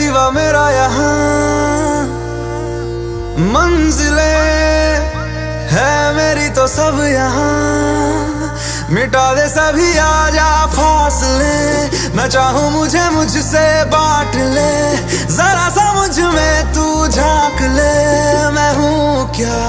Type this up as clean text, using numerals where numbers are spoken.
सिवा मेरा यहाँ मंजिले है मेरी तो सब यहाँ। मिटा दे सभी आजा फासले, मैं चाहूँ मुझे मुझसे बांट ले। जरा सा मुझ में तू झांक ले, मैं हूँ क्या